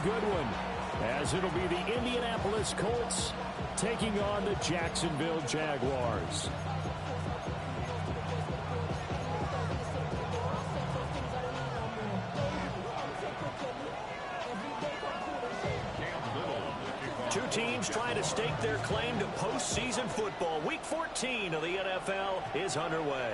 good one, as it'll be the Indianapolis Colts taking on the Jacksonville Jaguars. Two teams trying to stake their claim to postseason football. Week 14 of the NFL is underway.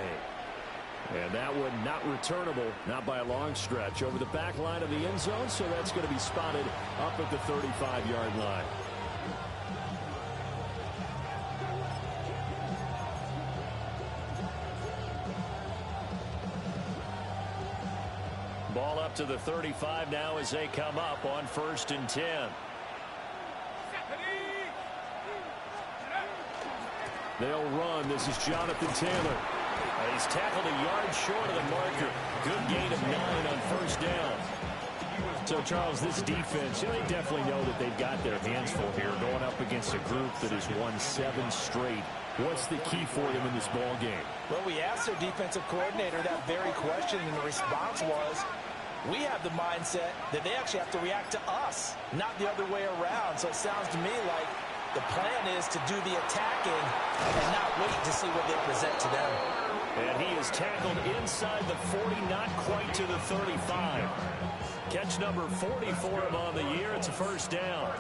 And that one not returnable, not by a long stretch, over the back line of the end zone, so that's going to be spotted up at the 35-yard line. Ball up to the 35 now as they come up on 1st and 10. They'll run. This is Jonathan Taylor. He's tackled a yard short of the marker. Good gain of 9 on 1st down. So, Charles, this defense, they definitely know that they've got their hands full here going up against a group that has won 7 straight. What's the key for them in this ball game? Well, we asked their defensive coordinator that very question, and the response was, we have the mindset that they actually have to react to us, not the other way around. So it sounds to me like the plan is to do the attacking and not wait to see what they present to them. And he is tackled inside the 40, not quite to the 35. Catch number 40 for him on the year. It's a 1st down.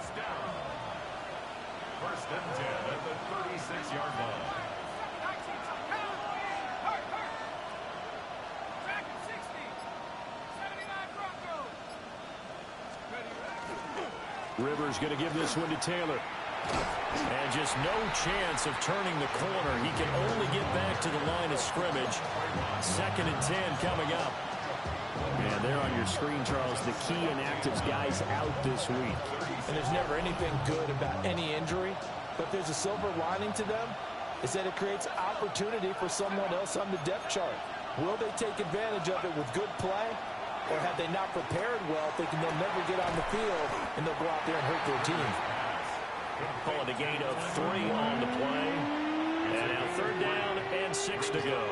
1st and 10 at the 36-yard line. Rivers going to give this one to Taylor. And just no chance of turning the corner. He can only get back to the line of scrimmage. 2nd and 10 coming up. And there on your screen, Charles, the key inactives guys out this week. And there's never anything good about any injury, but there's a silver lining to them, is that it creates opportunity for someone else on the depth chart. Will they take advantage of it with good play, or have they not prepared well, thinking they'll never get on the field, and they'll go out there and hurt their team? Calling a gain of 3 on the play. And now 3rd down and 6 to go.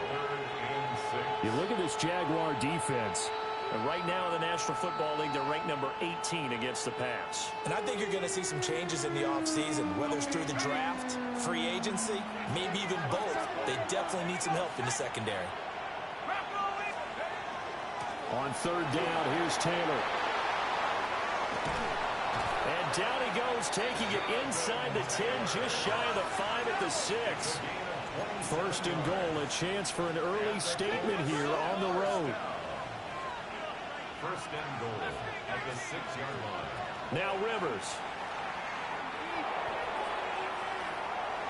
You look at this Jaguar defense. And right now in the National Football League, they're ranked number 18 against the pass. And I think you're going to see some changes in the offseason, whether it's through the draft, free agency, maybe even both. They definitely need some help in the secondary. On 3rd down, here's Taylor. And down he goes, taking it inside the 10, just shy of the 5 at the 6. 1st and goal, a chance for an early statement here on the road. 1st and goal at the 6-yard line. Now Rivers.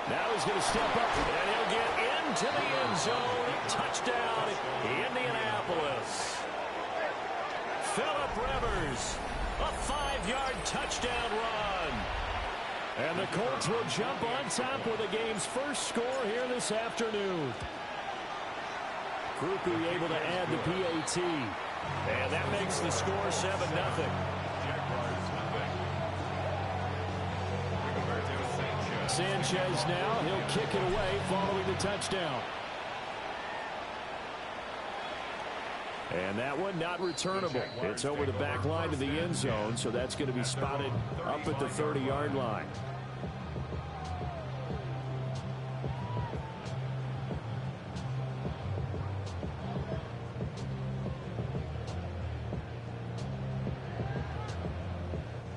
Now he's going to step up, and he'll get into the end zone. Touchdown, Indianapolis. Phillip Rivers, a 5-yard touchdown run. And the Colts will jump on top with the game's first score here this afternoon. Groupie able to add the PAT. And that makes the score 7-0. Sanchez now, he'll kick it away following the touchdown. And that one not returnable. It's over the back line to the end zone, so that's going to be spotted up at the 30-yard line.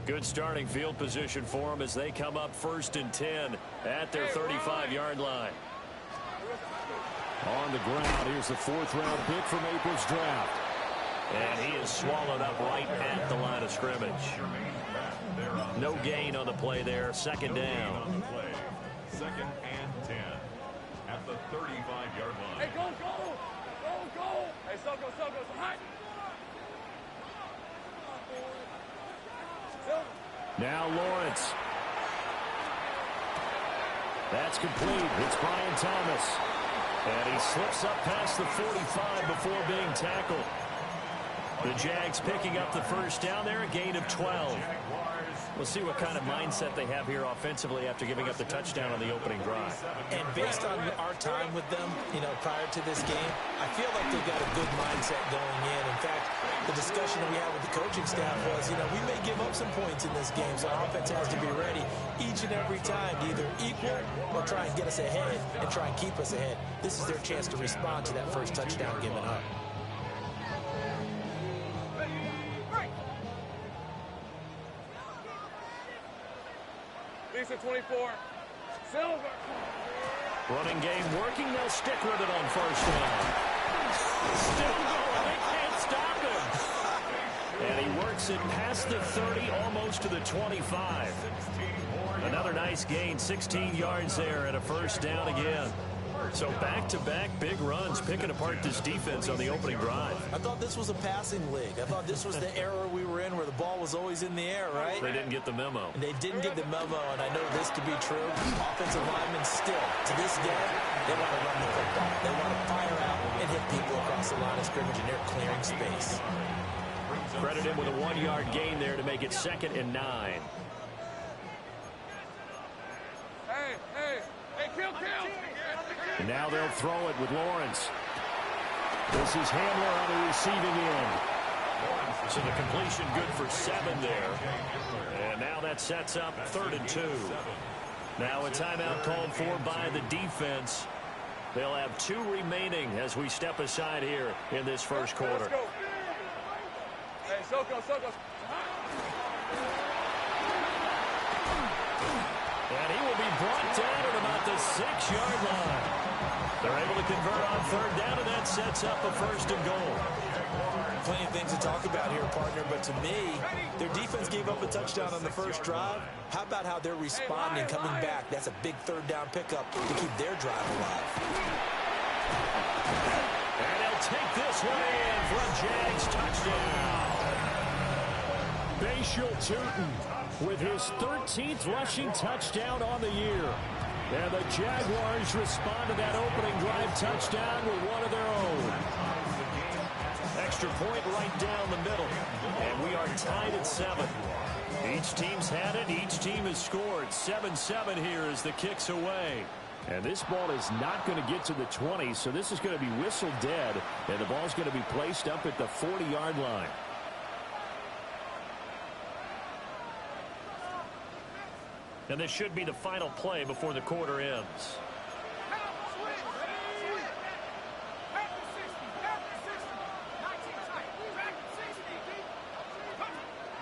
Good starting field position for them as they come up 1st and 10 at their 35-yard line. On the ground, here's the 4th-round pick from April's draft. And he is swallowed up right at the line of scrimmage. No gain on the play there. 2nd down. 2nd and 10 at the 35-yard line. Hey, go! Hey, so hot. Now Lawrence. That's complete. It's Brian Thomas. And he slips up past the 45 before being tackled. The Jags picking up the 1st down there, a gain of 12. We'll see what kind of mindset they have here offensively after giving up the touchdown on the opening drive. And based on our time with them, prior to this game, I feel like they've got a good mindset going in. In fact, the discussion that we had with the coaching staff was, we may give up some points in this game, so our offense has to be ready each and every time to either equal or try and get us ahead and try and keep us ahead. This is their chance to respond to that first touchdown given up. Lisa 24. Silver. Running game working. They'll stick with it on first down. Still going. They can't stop him. And he works it past the 30, almost to the 25. Another nice gain, 16 yards there and a first down again. So back-to-back big runs, picking apart this defense on the opening drive. I thought this was a passing league. I thought this was the era we were in where the ball was always in the air, right? They didn't get the memo. And they didn't get the memo, and I know this to be true. Offensive linemen still, to this day, they want to run the football. They want to fire out and hit people across the line of scrimmage, and they're clearing space. Credit him with a 1-yard gain there to make it 2nd and 9. Hey, kill. And now they'll throw it with Lawrence. This is Hamler on the receiving end. So the completion good for 7 there. And now that sets up 3rd and 2. Now a timeout called for by the defense. They'll have 2 remaining as we step aside here in this first quarter. Let's go. Hey, Soko. And he will be brought down at about the 6-yard line. They're able to convert on 3rd down, and that sets up a 1st and goal. Plenty of things to talk about here, partner, but to me, their defense gave up a touchdown on the first drive. How about how they're responding, coming back? That's a big 3rd down pickup to keep their drive alive. And they'll take this one in for a Jags touchdown. Bashal Tootin with his 13th rushing touchdown on the year. And the Jaguars respond to that opening drive touchdown with one of their own. Extra point right down the middle. And we are tied at 7. Each team's had it. Each team has scored. 7-7 here as the kick's away. And this ball is not going to get to the 20, so this is going to be whistled dead. And the ball's going to be placed up at the 40-yard line. And this should be the final play before the quarter ends.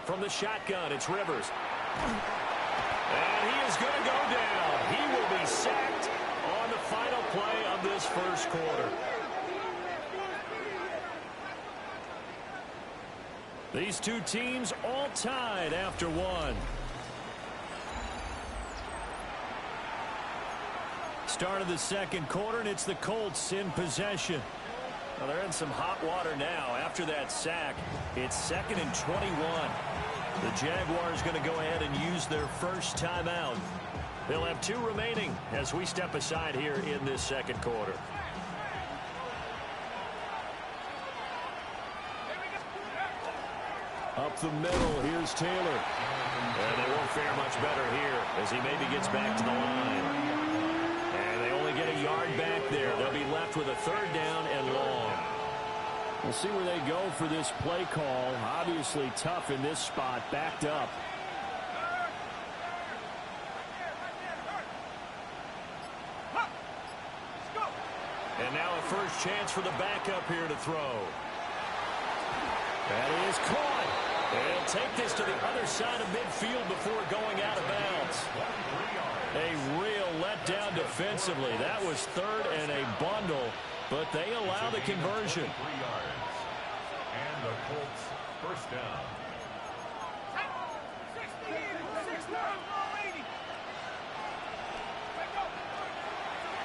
From the shotgun, it's Rivers. And he is going to go down. He will be sacked on the final play of this first quarter. These two teams all tied after one. Start of the second quarter, and it's the Colts in possession. Well, they're in some hot water now. After that sack, it's 2nd and 21. The Jaguars going to go ahead and use their first timeout. They'll have 2 remaining as we step aside here in this second quarter. Up the middle, here's Taylor. And they won't fare much better here as he maybe gets back to the line. Get a yard back there. They'll be left with a 3rd down and long. We'll see where they go for this play call. Obviously tough in this spot, backed up. And now a first chance for the backup here to throw. That is caught. They'll take this to the other side of midfield before going out of bounds. A real letdown defensively. That was 3rd and a bundle, but they allow the conversion. 3 yards. And the Colts first down.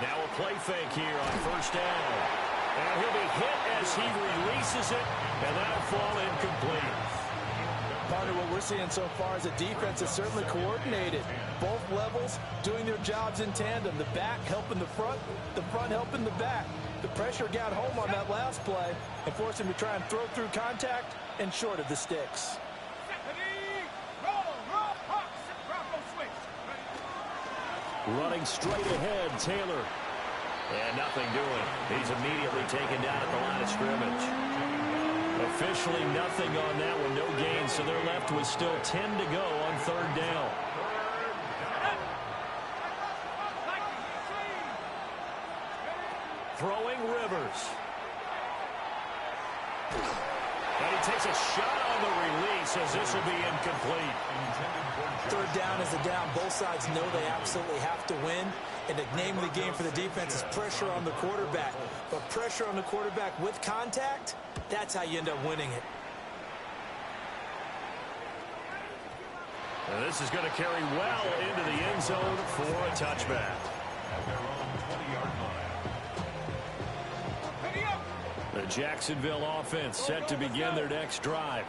Now a play fake here on first down. And he'll be hit as he releases it, and that'll fall incomplete. Partner, what we're seeing so far is a defense that's certainly coordinated. Both levels doing their jobs in tandem. The back helping the front helping the back. The pressure got home on that last play and forced him to try and throw through contact and short of the sticks. Running straight ahead, Taylor. And nothing doing. He's immediately taken down at the line of scrimmage. Officially nothing on that one, no gain, so they're left with still 10 to go on third down. Throwing Rivers. And he takes a shot on the release as this will be incomplete. Third down is a down. Both sides know they absolutely have to win. And the name of the game for the defense is pressure on the quarterback. But pressure on the quarterback with contact, that's how you end up winning it. And this is going to carry well into the end zone for a touchback. At their own 20-yard line. The Jacksonville offense set to begin their next drive.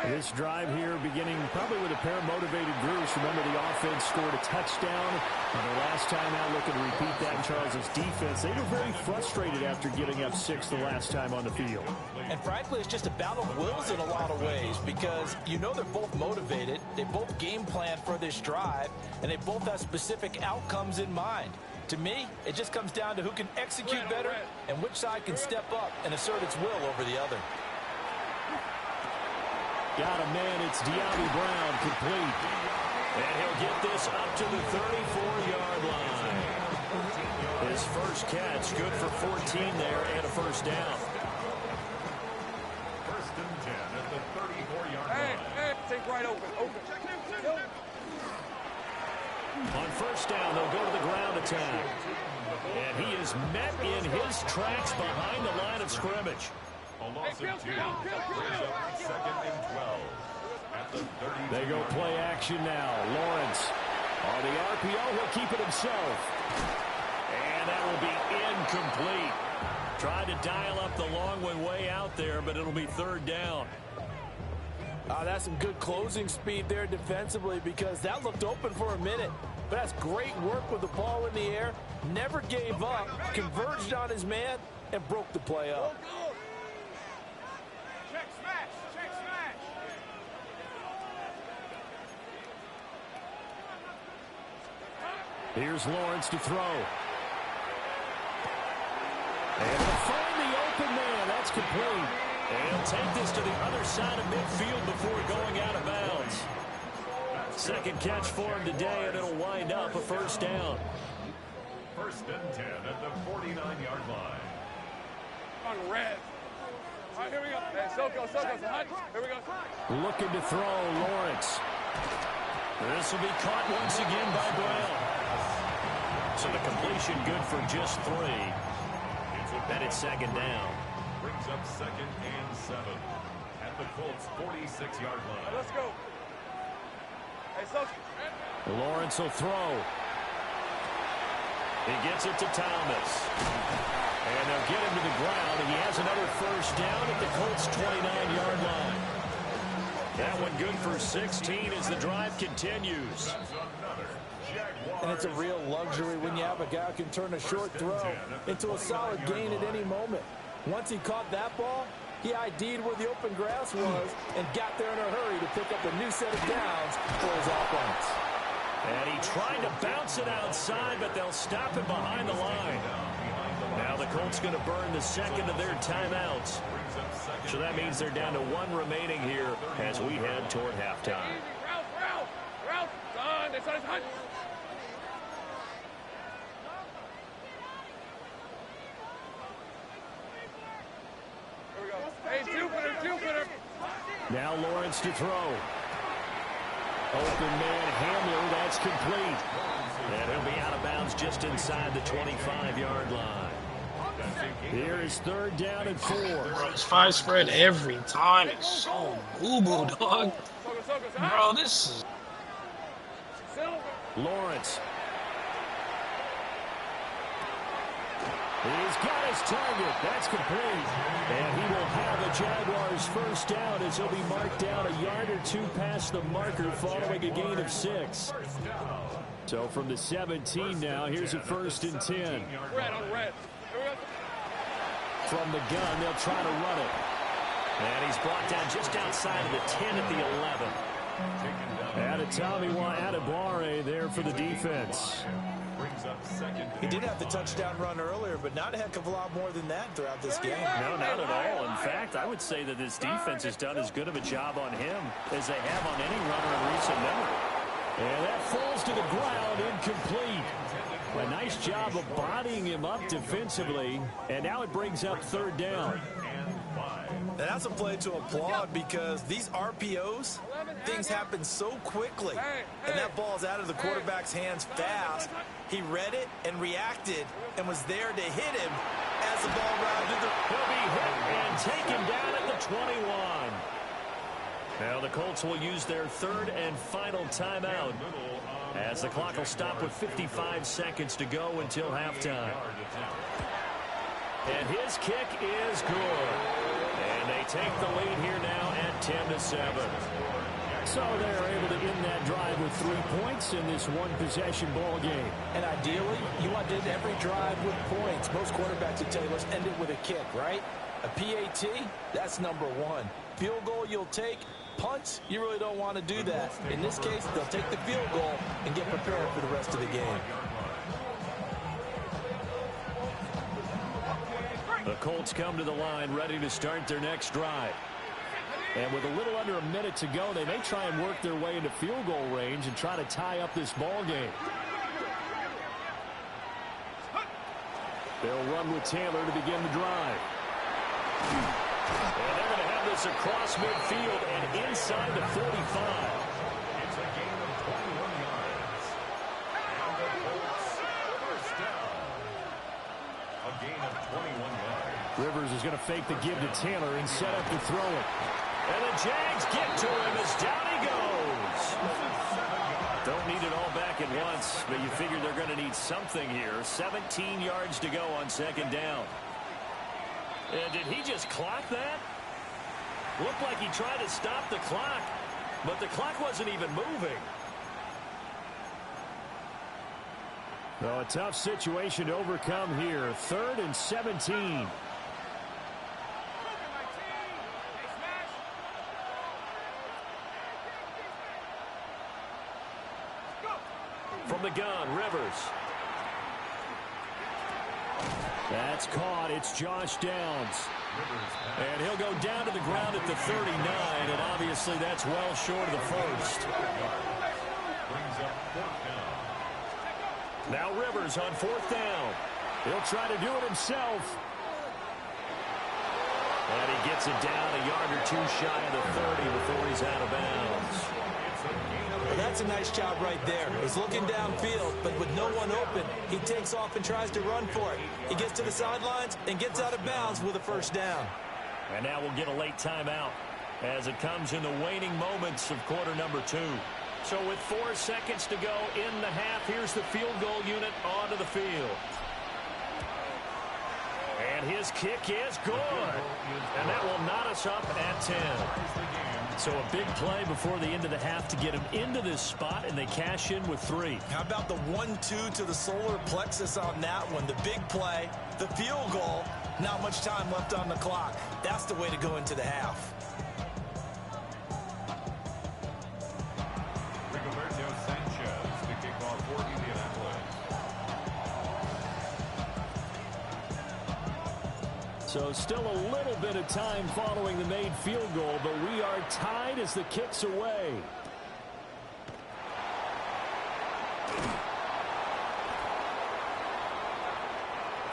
This drive here beginning probably with a pair of motivated groups. Remember, the offense scored a touchdown on the last time out. Looking to repeat that in Charles' defense. They were very frustrated after giving up 6 the last time on the field. And frankly, it's just a battle of wills in a lot of ways because you know they're both motivated. They both game plan for this drive, and they both have specific outcomes in mind. To me, it just comes down to who can execute better and which side can step up and assert its will over the other. Got a man, it's De'Ami Brown, complete. And he'll get this up to the 34-yard line. His first catch, good for 14 there and a first down. First and 10 at the 34-yard line. Hey, take right open. On first down, they'll go to the ground attack. And he is met in his tracks behind the line of scrimmage. A loss of 2. Brings up second and 12 at the 32. They go play action now. Lawrence on the RPO. He'll keep it himself. And that will be incomplete. Tried to dial up the long one way out there, but it'll be third down. That's some good closing speed there defensively because that looked open for a minute. But that's great work with the ball in the air. Never gave up, converged on his man, and broke the play up. Check smash. Here's Lawrence to throw. And to find the open man. That's complete. And he'll take this to the other side of midfield before going out of bounds. Second catch for him today, and it'll wind up a first down. First and 10 at the 49-yard line. On red. All right, here we go. Hey, Soko, hot. Here we go. Looking to throw, Lawrence. This will be caught once again by Brown. So the completion good for just 3. And it's second down. Brings up second and 7 at the Colts 46-yard line. Let's go. Hey, Soko. Lawrence will throw. He gets it to Thomas. And they'll get him to the ground, and he has another first down at the Colts' 29-yard line. That one good for 16 as the drive continues. And it's a real luxury when you have a guy who can turn a short throw into a solid gain at any moment. Once he caught that ball, he ID'd where the open grass was and got there in a hurry to pick up a new set of downs for his offense. And he tried to bounce it outside, but they'll stop him behind the line. Now the Colts going to burn the second of their timeouts. So that means they're down to 1 remaining here as we head toward halftime. Ralph, son, it's on his hunt. Here we go. Hey, Jupiter. Now Lawrence to throw. Open man, Hamler, that's complete. And he'll be out of bounds just inside the 25-yard line. Here is third down and 4. Bro, it's 5 spread every time. It's so boo-boo, dog. Bro, this is... Lawrence. He's got his target. That's complete. And he will have the Jaguars first down as he'll be marked down a yard or 2 past the marker following a gain of 6. So from the 17 now, here's a first and 10. Red on red. From the gun, they'll try to run it. And he's brought down just outside of the 10 at the 11. Adetomiwa Adebawore there for the defense. brings up second. He did have the touchdown run earlier, but not a heck of a lot more than that throughout this game. No, not at all. In fact, I would say that this defense has done as good of a job on him as they have on any runner in recent memory. And that falls to the ground, incomplete. A nice job of bodying him up defensively. And now it brings up third down. And that's a play to applaud because these RPOs, things happen so quickly. And that ball's out of the quarterback's hands fast. He read it and reacted and was there to hit him as the ball rounded the... He'll be hit and taken down at the 21. Now the Colts will use their third and final timeout as the clock will stop with 55 seconds to go until halftime. And his kick is good. And they take the lead here now at 10-7. So they're able to end that drive with 3 points in this one-possession ball game. And ideally, you want to end every drive with points. Most quarterbacks would tell you, let's end it with a kick, right? A PAT, that's number one. Field goal you'll take. Punts, you really don't want to do that. In this case, they'll take the field goal and get prepared for the rest of the game. The Colts come to the line ready to start their next drive. And with a little under a minute to go, they may try and work their way into field goal range and try to tie up this ball game. They'll run with Taylor to begin the drive. And they're going to have this across midfield and inside the 45. It's a gain of 21 yards. And the Colts first down. A gain of 21 yards. Rivers is going to fake the give to Taylor and set up to throw it. And the Jags get to him as down he goes. Don't need it all back at once, but you figure they're going to need something here. 17 yards to go on second down. And did he just clock that? Looked like he tried to stop the clock, but the clock wasn't even moving. Well, a tough situation to overcome here. 3rd and 17. From the gun, Rivers. That's caught. It's Josh Downs. And he'll go down to the ground at the 39, and obviously that's well short of the first. Now Rivers on 4th down. He'll try to do it himself. And he gets it down a yard or two shy of the 30 before he's out of bounds. Well, that's a nice job right there. He's looking downfield, but with no one open, he takes off and tries to run for it. He gets to the sidelines and gets out of bounds with a first down. And now we'll get a late timeout as it comes in the waning moments of quarter number 2. So with 4 seconds to go in the half, here's the field goal unit onto the field. And his kick is good. And that will knot us up at 10. So a big play before the end of the half to get him into this spot, and they cash in with 3. How about the 1-2 to the solar plexus on that one? The big play, the field goal, not much time left on the clock. That's the way to go into the half. So still a little bit of time following the made field goal, but we are tied as the kick's away.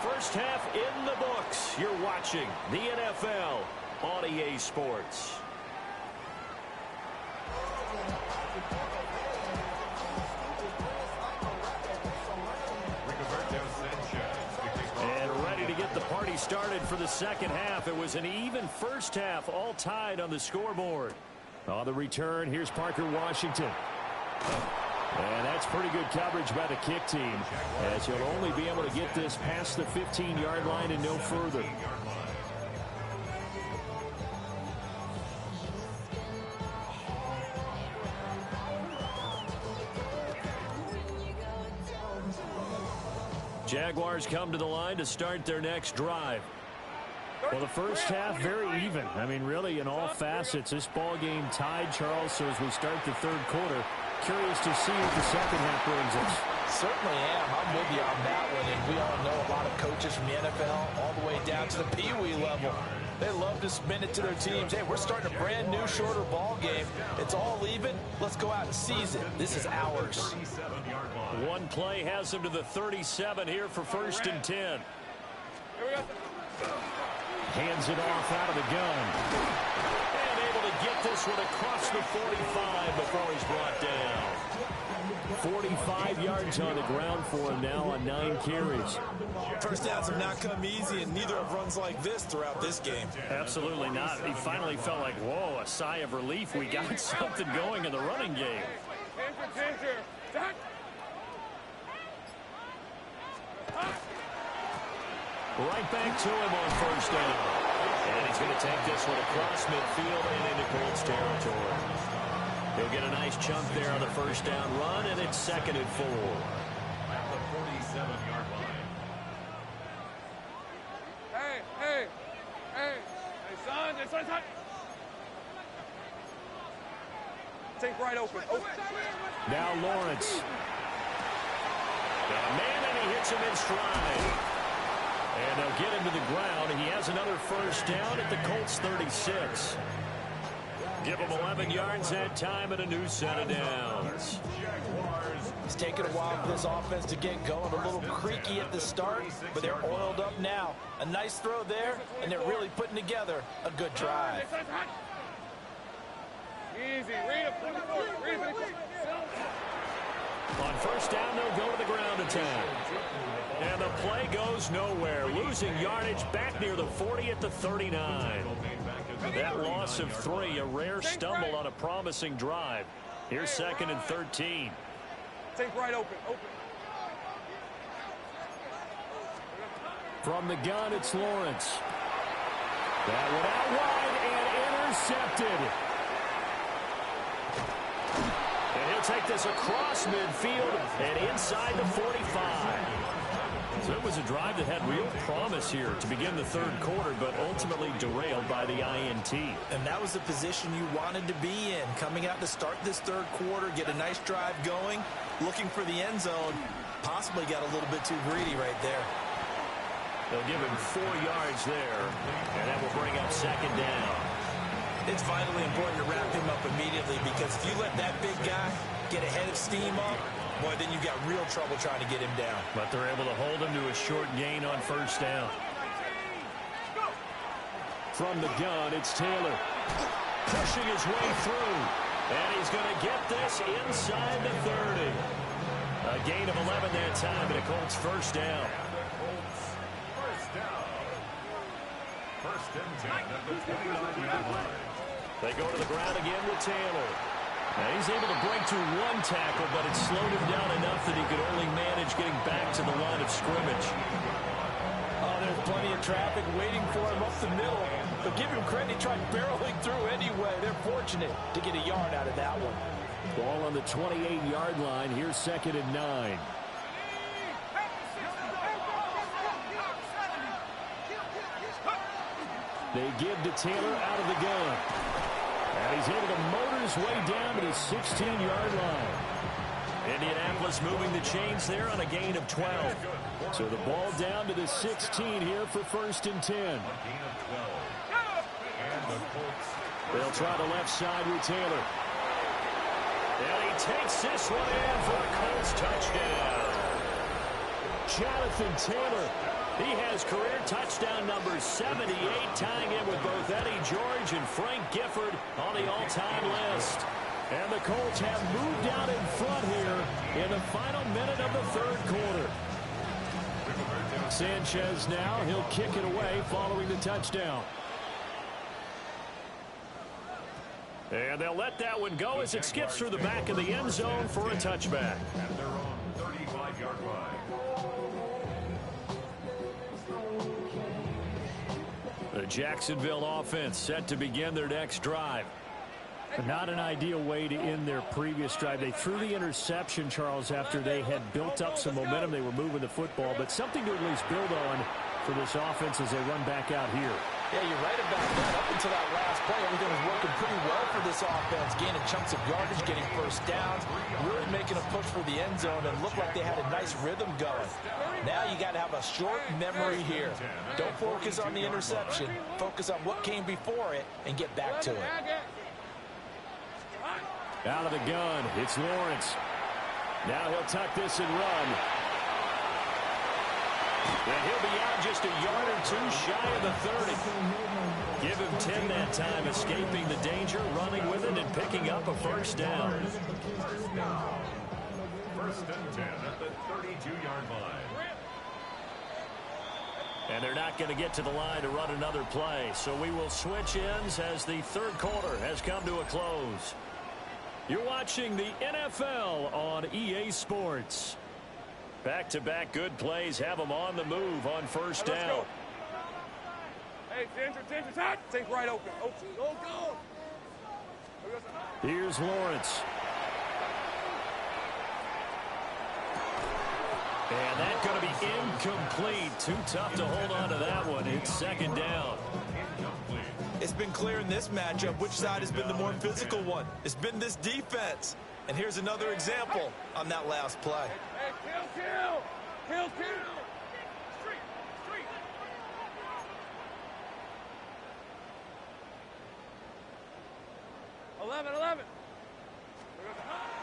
First half in the books. You're watching the NFL on EA Sports. The party started for the second half. It was an even first half, all tied on the scoreboard. On the return, here's Parker Washington. And that's pretty good coverage by the kick team, as he'll only be able to get this past the 15-yard line and no further. Jaguars come to the line to start their next drive. Well, the first half, very even. I mean, really, in all facets, this ball game tied, Charles. So as we start the third quarter, curious to see what the second half brings us. Certainly am. I'm with you on that one. And we all know a lot of coaches from the NFL all the way down to the Pee-wee level. They love to spin it to their teams. Hey, we're starting a brand new, shorter ball game. It's all even. Let's go out and seize it. This is ours. One play has them to the 37 here for 1st and 10. Hands it off out of the gun. And able to get this one across the 45 before he's brought down. 45 yards on the ground for him now on 9 carries. First downs have not come easy, and neither have runs like this throughout this game. Absolutely not. He finally felt like, whoa, a sigh of relief. We got something going in the running game. Right back to him on 1st down. And he's going to take this one across midfield and into Colts territory. He'll get a nice chunk there on the 1st down run, and it's 2nd and 4. At the 47-yard line. Hey, son. Take right open. Now Lawrence. Got a man, and he hits him in stride. And they'll get him to the ground. He has another 1st down at the Colts 36. Give him 11 yards that time and a new set of downs. It's taken a while for this offense to get going. A little creaky at the start, but they're oiled up now. A nice throw there, and they're really putting together a good drive. Easy. Read it. On 1st down, they'll go to the ground attack. And the play goes nowhere. Losing yardage back near the 40 at the 39. That loss of 3, a rare stumble on a promising drive. Here's 2nd and 13. Take right open. From the gun, it's Lawrence. That one out wide and intercepted. And he'll take this across midfield and inside the 45. So it was a drive that had real promise here to begin the 3rd quarter, but ultimately derailed by the INT. And that was the position you wanted to be in. Coming out to start this 3rd quarter, get a nice drive going, looking for the end zone. Possibly got a little bit too greedy right there. They'll give him 4 yards there, and that will bring up 2nd down. It's vitally important to wrap him up immediately, because if you let that big guy get a head of steam up, boy, then you got real trouble trying to get him down. But they're able to hold him to a short gain on 1st down. From the gun, it's Taylor. Pushing his way through. And he's going to get this inside the 30. A gain of 11 that time, and a Colts 1st down. First down. 1st and 10 at the 29-yard line. They go to the ground again with Taylor. Now he's able to break through 1 tackle, but it slowed him down enough that he could only manage getting back to the line of scrimmage. Oh, there's plenty of traffic waiting for him up the middle. But give him credit, he tried barreling through anyway. They're fortunate to get a yard out of that one. Ball on the 28-yard line. Here's 2nd and 9. They give to Taylor out of the gun. And he's able to motor his way down to the 16-yard line. Indianapolis moving the chains there on a gain of 12. So the ball down to the 16 here for 1st and 10. A gain of 12. And the Colts. They'll try the left side with Taylor. And he takes this one in for a Colts touchdown. Jonathan Taylor. He has career touchdown number 78, tying in with both Eddie George and Frank Gifford on the all-time list. And the Colts have moved out in front here in the final minute of the 3rd quarter. Sanchez now, he'll kick it away following the touchdown. And they'll let that one go as it skips through the back of the end zone for a touchback. At their own 35-yard line. The Jacksonville offense set to begin their next drive. Not an ideal way to end their previous drive. They threw the interception, Charles, after they had built up some momentum. They were moving the football, but something to at least build on for this offense as they run back out here. Yeah, you're right about that. Up until that last play, everything was working pretty well for this offense, gaining chunks of yardage, getting 1st downs, really making a push for the end zone and looked like they had a nice rhythm going. Now you got to have a short memory here. Don't focus on the interception. Focus on what came before it and get back to it. Out of the gun, it's Lawrence. Now he'll tuck this and run. And he'll be out just a yard or two shy of the 30. Give him 10 that time, escaping the danger, running with it, and picking up a first down. First and 10 at the 32-yard line. And they're not going to get to the line to run another play. So we will switch ends as the third quarter has come to a close. You're watching the NFL on EA Sports. Back-to-back good plays have them on the move on first down. Hey, Ginger, tight. Take right open. Go. Here's Lawrence. And that's going to be incomplete. Too tough to hold on to that one. It's second down. It's been clear in this matchup which side has been the more physical one. It's been this defense. And here's another example on that last play. Hey, kill. Street. 11.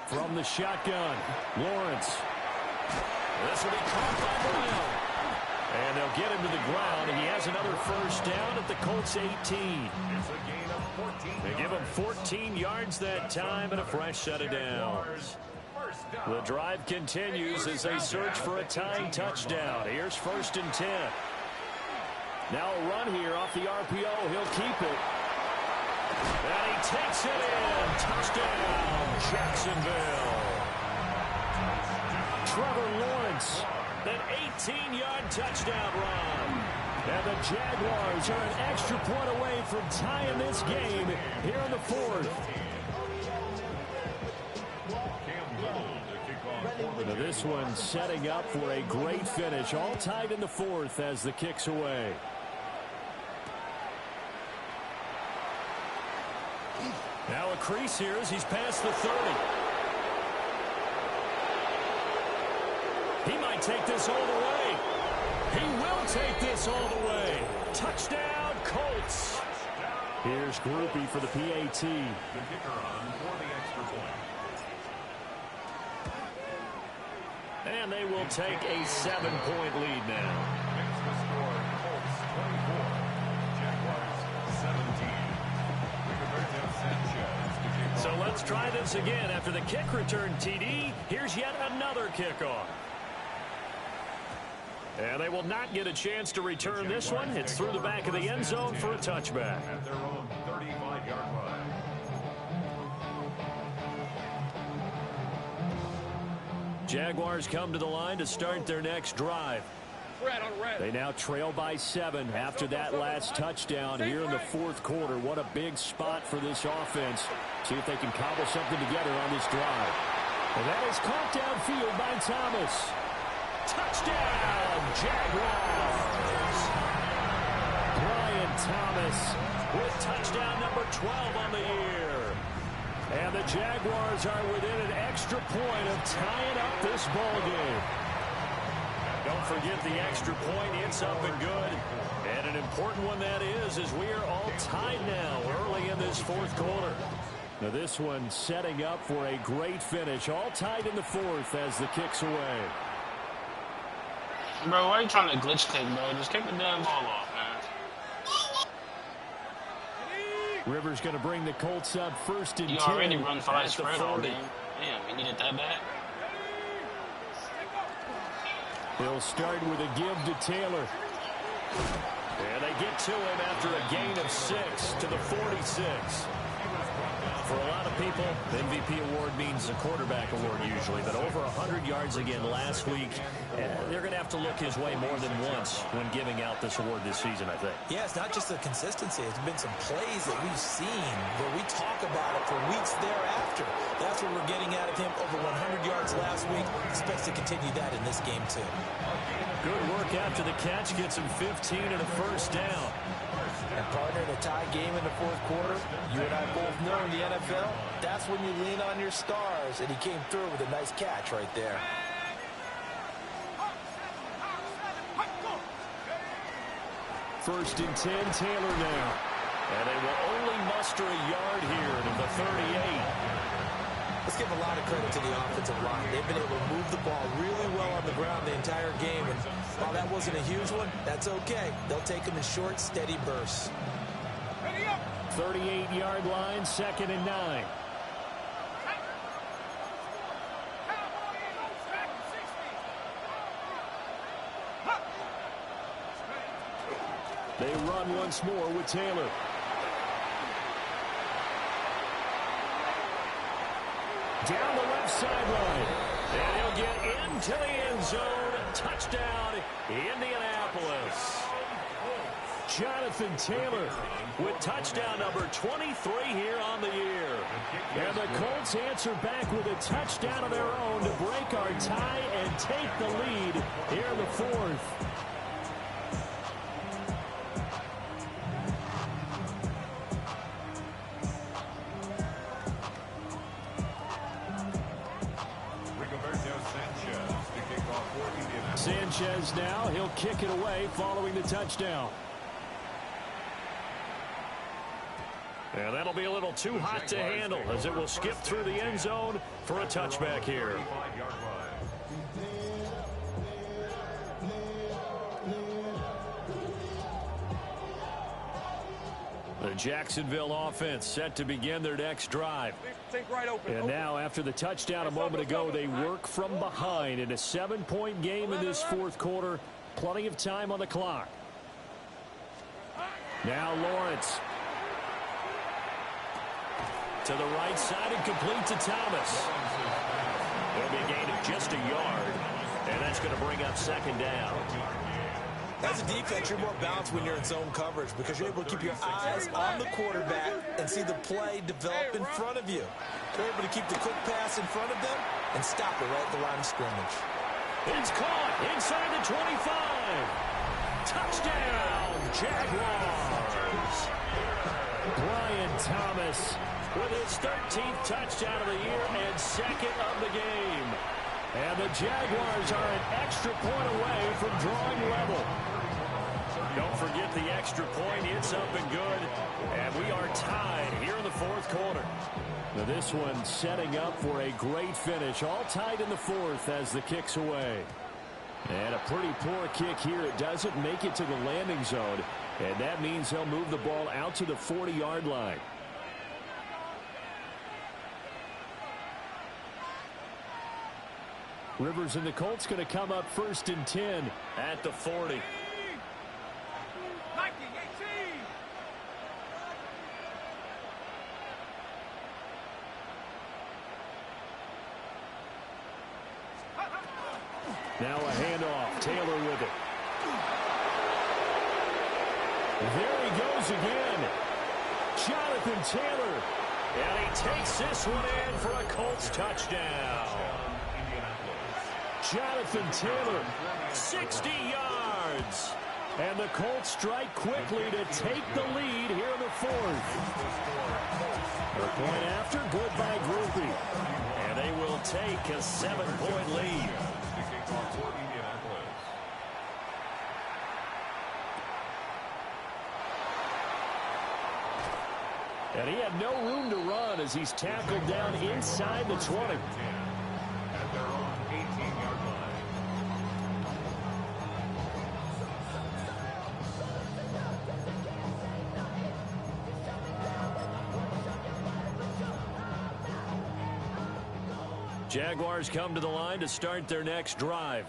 From the shotgun, Lawrence. This will be caught by Brown. And they'll get him to the ground, and he has another first down at the Colts 18. It's a gain of 14. They give him 14 yards that time and a fresh set of downs. The drive continues as they search for a tying touchdown. Here's first and 10. Now a run here off the RPO. He'll keep it. And he takes it in. Touchdown, Jacksonville. Trevor Lawrence, an 18-yard touchdown run. And the Jaguars are an extra point away from tying this game here in the fourth. Now this one setting up for a great finish. All tied in the fourth as the kick's away. Now a crease here as he's past the 30. He might take this all the way. He will take this all the way. Touchdown, Colts. Here's Groupie for the PAT. The kicker on for the extra point. And they will take a 7-point lead now. Makes the score Colts 24, Jaguars 17. So let's try this again. After the kick return TD, here's yet another kickoff. And they will not get a chance to return this one. It's through the back of the end zone for a touchback. At their own 35-yard line. Jaguars come to the line to start their next drive. They now trail by 7 after that last touchdown here in the fourth quarter. What a big spot for this offense. See if they can cobble something together on this drive. And that is caught downfield by Thomas. Touchdown, Jaguars! Brian Thomas with touchdown number 12 on the year. And the Jaguars are within an extra point of tying up this ball game. Don't forget the extra point. It's up and good. And an important one that is as we are all tied now early in this fourth quarter. Now this one setting up for a great finish. All tied in the fourth as the kick's away. Bro, why are you trying to glitch kick, bro? Just kick the damn ball off, man. Rivers going to bring the Colts up first and 10. You already run 5 spread all game. Damn, you needed that bad? He'll start with a give to Taylor. And they get to him after a gain of 6 to the 46. For a lot of people, the MVP award means the quarterback award usually, but over 100 yards again last week. They're going to have to look his way more than once when giving out this award this season, I think. Yeah, it's not just the consistency. It's been some plays that we've seen where we talk about it for weeks thereafter. That's what we're getting out of him. Over 100 yards last week. Expects to continue that in this game, too. Good work after the catch. Gets him 15 and a first down. And partner, in a tie game in the fourth quarter, you and I both know in the NFL, that's when you lean on your stars, and he came through with a nice catch right there. First and 10, Taylor now. And they will only muster a yard here to the 38. Let's give a lot of credit to the offensive line. They've been able to move the ball really well on the ground the entire game. And while that wasn't a huge one, that's okay. They'll take them in short, steady bursts. 38-yard line, 2nd and 9. They run once more with Taylor. Down the left sideline. And he'll get into the end zone. Touchdown, Indianapolis. Jonathan Taylor With touchdown number 23 here on the year. And the Colts answer back with a touchdown of their own to break our tie and take the lead here in the fourth. Sanchez now, he'll kick it away following the touchdown. And that'll be a little too hot to handle as it will skip through the end zone for a touchback here. The Jacksonville offense set to begin their next drive. And now, after the touchdown a moment ago, they work from behind in a 7-point game in this fourth quarter. Plenty of time on the clock. Now Lawrence. To the right side and complete to Thomas. It'll be a gain of just a yard. And that's going to bring up 2nd down. As a defense, you're more balanced when you're in zone coverage because you're able to keep your eyes on the quarterback and see the play develop in front of you. You're able to keep the quick pass in front of them and stop it right at the line of scrimmage. It's caught inside the 25. Touchdown, Jaguars. Brian Thomas with his 13th touchdown of the year and 2nd of the game. And the Jaguars are an extra point away from drawing level. Don't forget the extra point. It's up and good. And we are tied here in the fourth quarter. Now this one setting up for a great finish. All tied in the fourth as the kick's away. And a pretty poor kick here. It doesn't make it to the landing zone. And that means they'll move the ball out to the 40-yard line. Rivers and the Colts going to come up 1st and 10 at the 40. Now a handoff. Taylor with it. There he goes again. Jonathan Taylor. And he takes this one in for a Colts touchdown. Jonathan Taylor, 60 yards. And the Colts strike quickly to take the lead here in the fourth. A point after, good by Groupie. And they will take a 7-point lead. And he had no room to run as he's tackled down inside the 20. At their own 18-yard line. Jaguars come to the line to start their next drive.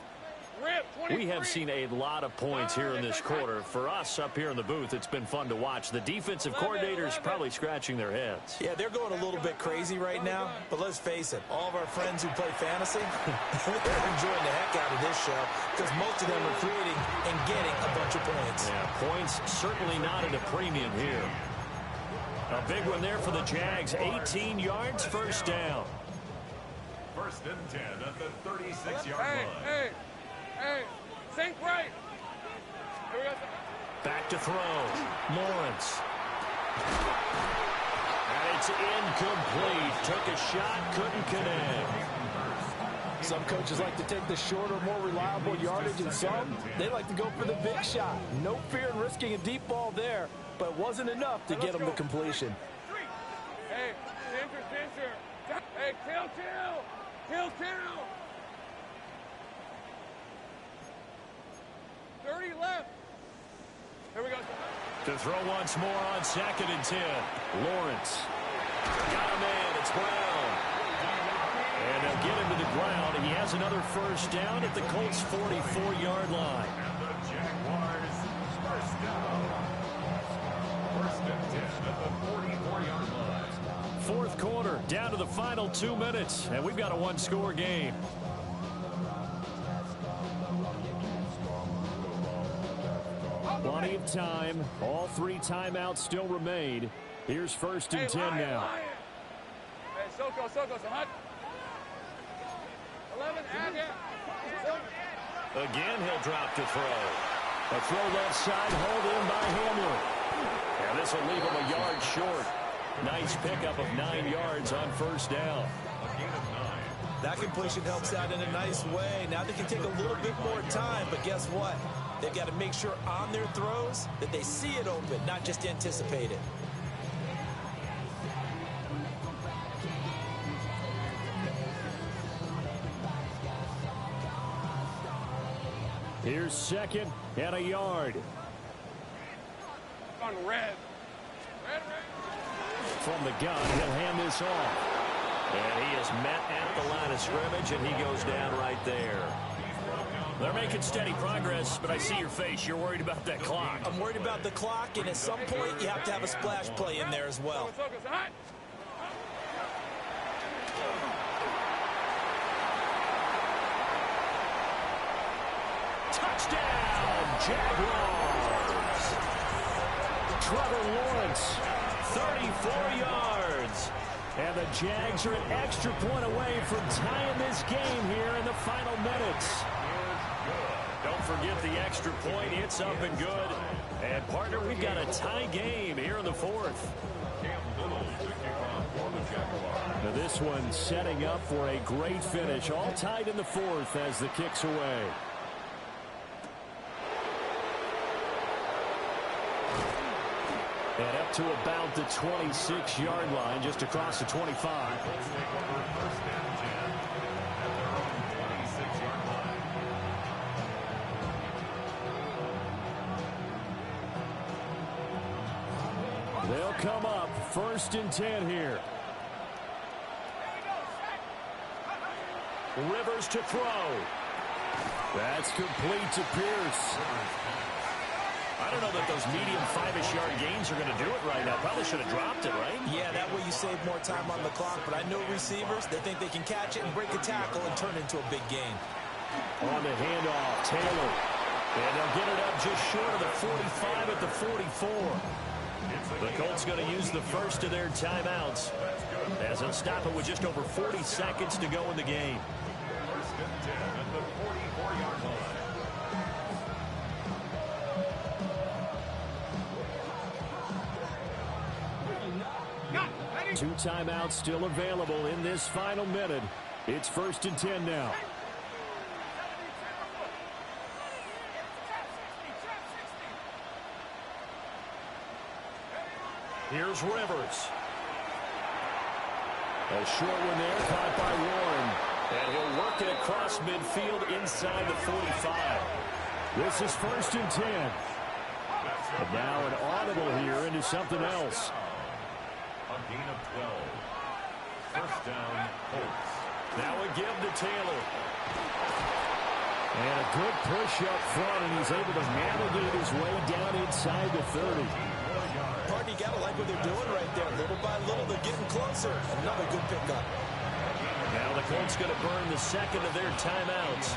We have seen a lot of points here in this quarter. For us up here in the booth, it's been fun to watch. The defensive coordinators probably scratching their heads. Yeah, they're going a little bit crazy right now, but let's face it, all of our friends who play fantasy, they're enjoying the heck out of this show because most of them are creating and getting a bunch of points. Yeah, points certainly not at a premium here. A big one there for the Jags, 18 yards, 1st down. 1st and 10 at the 36-yard line. Hey, think right. Here we go. Back to throw. Lawrence. And it's incomplete. Took a shot, couldn't connect. Some coaches like to take the shorter, more reliable yardage, and some, they like to go for the big shot. No fear in risking a deep ball there, but it wasn't enough to get him the completion. Hey, center. Hey, kill. 30 left. Here we go. To throw once more on 2nd and 10. Lawrence. Got a man. It's Brown. And they'll get him to the ground. He has another first down at the Colts' 44-yard line. And the Jaguars first down. First and 10 at the 44-yard line. Fourth quarter, down to the final 2 minutes, and we've got a one-score game. Plenty of time. All 3 timeouts still remain. Here's 1st and 10 now. Hey, Soko, hot. 11, Again, he'll drop to throw. A throw left side, hauled in by Hamler. And this will leave him a yard short. Nice pickup of 9 yards on first down. A gain of 9. That completion helps out in a nice way. Now they can take a little bit more time, but guess what? They've got to make sure on their throws that they see it open, not just anticipate it. Here's 2nd and a yard. On red. From the gun, he'll hand this off. And he is met at the line of scrimmage, and he goes down right there. They're making steady progress, but I see your face. You're worried about that clock. I'm worried about the clock, and at some point, you have to have a splash play in there as well. Hot. Touchdown, Jaguars! Trevor Lawrence, 34 yards. And the Jags are an extra point away from tying this game here in the final minutes. Don't forget the extra point. It's up and good. And, partner, we've got a tie game here in the 4th. Now this one setting up for a great finish. All tied in the 4th as the kick's away. And up to about the 26-yard line, just across the 25. They'll come up 1st and 10 here. Rivers to throw. That's complete to Pierce. I don't know that those medium 5-ish yard gains are going to do it right now. Probably should have dropped it, right? Yeah, that way you save more time on the clock, but I know receivers, they think they can catch it and break a tackle and turn it into a big gain. On the handoff, Taylor. And they'll get it up just short of the 45 at the 44. The Colts going to use the first of their timeouts as they'll stop it with just over 40 seconds to go in the game. 1st and 10 at the 44-yard line. 2 timeouts still available in this final minute. It's 1st and 10 now. Here's Rivers. A short one there, caught by Warren. And he'll work it across midfield inside the 45. This is 1st and 10. And now an audible here into something else. A gain of 12. First down, Colts. Now a give to Taylor. And a good push up front, and he's able to navigate his way down inside the 30. Partner, you gotta like what they're doing right there. Little by little, they're getting closer. Another good pickup. Now the Colts going to burn the second of their timeouts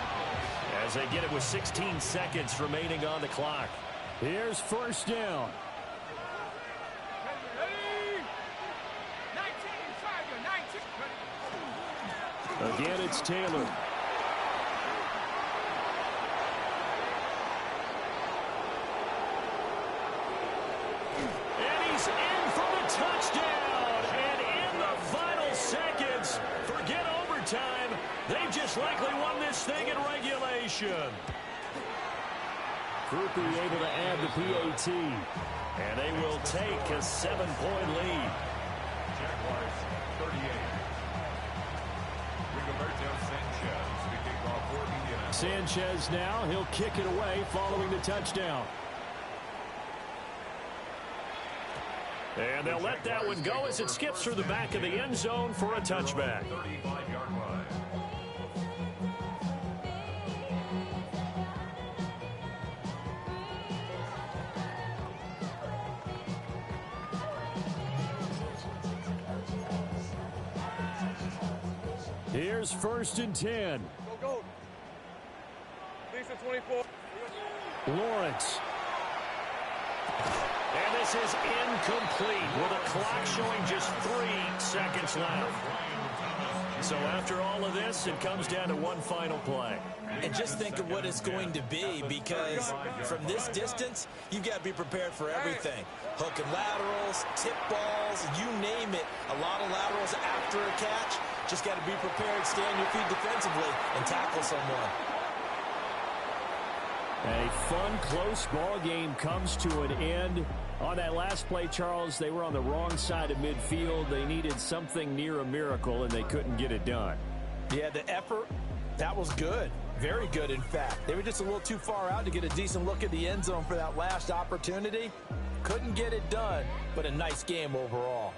as they get it with 16 seconds remaining on the clock. Here's 1st down. Again, it's Taylor. They've just likely won this thing in regulation. Groupie able to add the PAT. And they will take a 7-point lead. Jaguars 38. Rigoberto Sanchez, the kickoff for Indianapolis. Sanchez now, he'll kick it away following the touchdown. And they'll let that one go as it skips through the back of the end zone for a touchback. 35-yard line. Here's 1st and 10. Go. Lisa 24. Lawrence. And this is incomplete with a clock showing just 3 seconds left. So after all of this, it comes down to one final play. And just think of what it's going to be, because from this distance, you've got to be prepared for everything. Hook and laterals, tip balls, you name it. A lot of laterals after a catch. Just got to be prepared, stay on your feet defensively, and tackle someone. A fun, close ball game comes to an end. On that last play, Charles, they were on the wrong side of midfield. They needed something near a miracle, and they couldn't get it done. Yeah, the effort, that was good. Very good, in fact. They were just a little too far out to get a decent look at the end zone for that last opportunity. Couldn't get it done, but a nice game overall.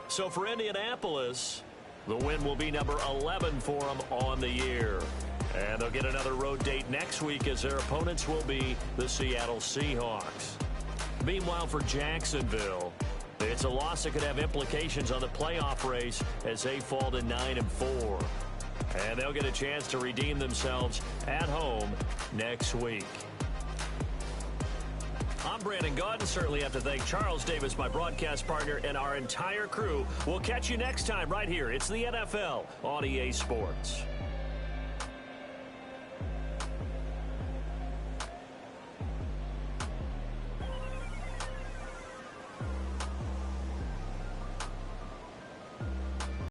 So for Indianapolis, the win will be number 11 for them on the year. And they'll get another road date next week as their opponents will be the Seattle Seahawks. Meanwhile, for Jacksonville, it's a loss that could have implications on the playoff race as they fall to 9-4. And they'll get a chance to redeem themselves at home next week. I'm Brandon Gaudin. Certainly have to thank Charles Davis, my broadcast partner, and our entire crew. We'll catch you next time right here. It's the NFL on EA Sports.